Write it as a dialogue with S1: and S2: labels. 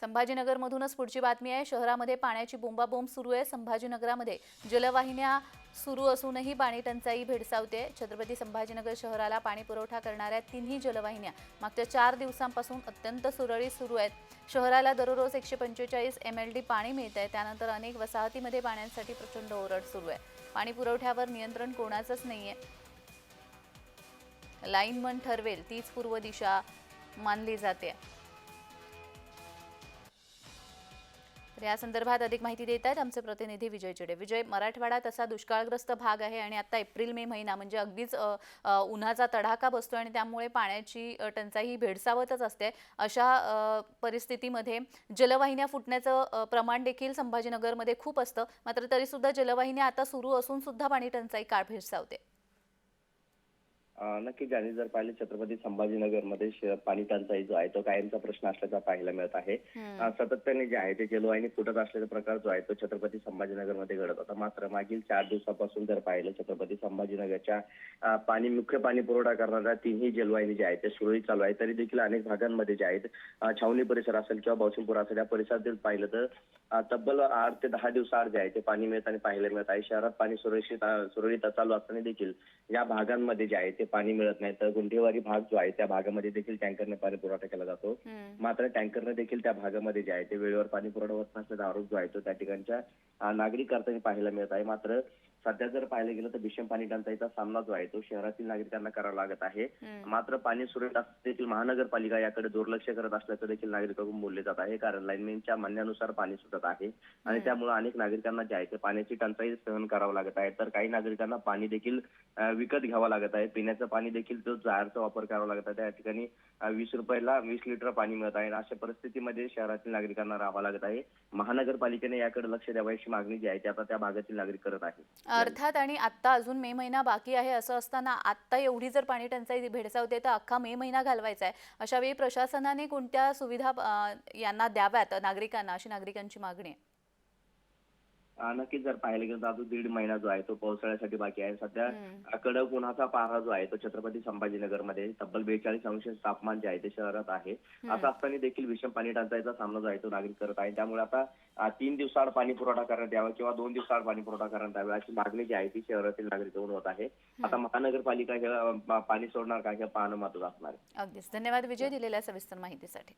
S1: संभाजीनगरमधूनच पुढची बातमी आहे। शहरामध्ये पाण्याची बोंबाबोंब सुरू आहे। संभाजीनगरामध्ये जलवाहिन्या सुरू असूनही पाणी टंचाई भेडसावते। छत्रपती संभाजीनगर शहराला पाणी पुरवठा करणाऱ्या तिन्ही जलवाहिन्या मागच्या 4 दिवसांपासून अत्यंत सुरळीत सुरू आहेत। शहराला दररोज 145 MLD पाणी मिळते। त्यानंतर अनेक वसाहतीमध्ये पाण्यासाठी प्रचंड ओरड सुरू आहे। पाणी पुरवठ्यावर नियंत्रण कोणाचंच नाहीये। लाईनमन ठरवेल तीच पूर्व दिशा मानली जाते। तर या संदर्भात अधिक माहिती देत आहेत आमचे प्रतिनिधी विजय चिडे। विजय, मराठवाडा तसा दुष्काळग्रस्त भाग आहे आणि आता एप्रिल मे महिना म्हणजे अगदीच उन्हाचा तडाखा बसतोय आणि त्यामुळे पाण्याची टंचाई ही भेडसावतच असते। अशा परिस्थितीमध्ये जलवाहिन्या फुटण्याचं प्रमाण देखील संभाजीनगरमध्ये खूप असतं। मात्र तरी सुद्धा जलवाहिन्या आता सुरू असून सुद्धा पाणी टंचाई का भेडसावते?
S2: नक्कीच आणि जर पाहिले छत्रपती संभाजीनगरमध्ये पाणी टंचाई जो आहे तो कायमचा प्रश्न असल्याचा पाहायला मिळत आहे। सातत्याने जे आहे ते जलवाहिनी फुटत असलेला प्रकार जो आहे तो छत्रपती संभाजीनगरमध्ये घडत होता। मात्र मागील 4 दिवसापासून जर पाहिलं छत्रपती संभाजीनगरच्या मुख्य पाणी पुरवठा करणाऱ्या तिन्ही जलवाहिनी जे आहेत ते सुरळीत चालू आहे। तरी देखील अनेक भागांमध्ये जे आहेत छावणी परिसर असेल किंवा बावसिंगपूर असेल या परिसरातील पाहिलं तर तब्बल 8 ते 10 दिवसाआड जे आहे ते पाणी मिळताना पाहायला मिळत आहे। शहरात पाणी सुरळीत चालू असताना देखील या भागांमध्ये जे आहे ते पाणी मिळत नाही। तर गुंठेवारी भाग जो आहे त्या भागामध्ये देखील टँकरने पाणी पुरवठा केला जातो। मात्र टँकरने देखील त्या भागामध्ये जे आहे ते वेळेवर पाणी पुरवठा होत नसल्याचा आरोप जो आहे तो त्या ठिकाणच्या नागरिक करताना पाहायला मिळत आहे। मात्र सध्या जर पाहायला गेलं तर भीषण पाणी टंचाईचा सामना जो आहे तो शहरातील नागरिकांना करावा लागत आहे। मात्र पाणी सुरळीत देखील महानगरपालिका याकडे दुर्लक्ष करत असल्याचं देखील नागरिकांकडून बोलले जात आहे। कारण लाईनमॅनच्या म्हणण्यानुसार पाणी सुटत आहे आणि त्यामुळे अनेक नागरिकांना जे आहे ते पाण्याची टंचाई सहन करावं लागत आहे। तर काही नागरिकांना पाणी देखील विकत घ्यावं लागत आहे। पिण्याचं पाणी देखील तो जारचा वापर करावा लागत आहे। त्या ठिकाणी 20 रुपयाला 20 लिटर पाणी मिळत आहे। अशा परिस्थितीमध्ये शहरातील नागरिकांना राहावं लागत आहे। महानगरपालिकेने याकडे लक्ष द्यावं अशी मागणी जी आहे ती आता त्या भागातील नागरिक करत आहेत।
S1: अर्थात आणि आता अजून मे महिना बाकी आहे असं असताना आता एवढी जर पाणी टंचाई भेडसावते तर अख्खा मे महिना घालवायचा आहे। अशा वेळी प्रशासनाने कोणत्या सुविधा यांना द्याव्यात नागरिकांना, अशी नागरिकांची मागणी आहे।
S2: नक्कीच जर पाहायला गेलं तर अजून 1.5 महिना जो आहे तो पावसाळ्यासाठी बाकी आहे। सध्या कडक उन्हाचा पारा जो आहे तो छत्रपती संभाजीनगरमध्ये तब्बल 42 अंश तापमान जे आहे ते शहरात आहे। असं असताना देखील भीषण पाणी टंचाईचा सामना जो आहे तो नागरिक करत आहे। त्यामुळे आता 3 दिवसाआड पाणी पुरवठा करण्यात यावा किंवा 2 दिवसाआड पाणी पुरवठा करण्यात यावा अशी मागणी जी आहे ती शहरातील नागरिकांकडून होत आहे। आता महानगरपालिका हे पाणी सोडणार का हे पाहणं महत्त्वाचं असणार आहे।
S1: अगदीच धन्यवाद विजय दिलेल्या सविस्तर माहितीसाठी।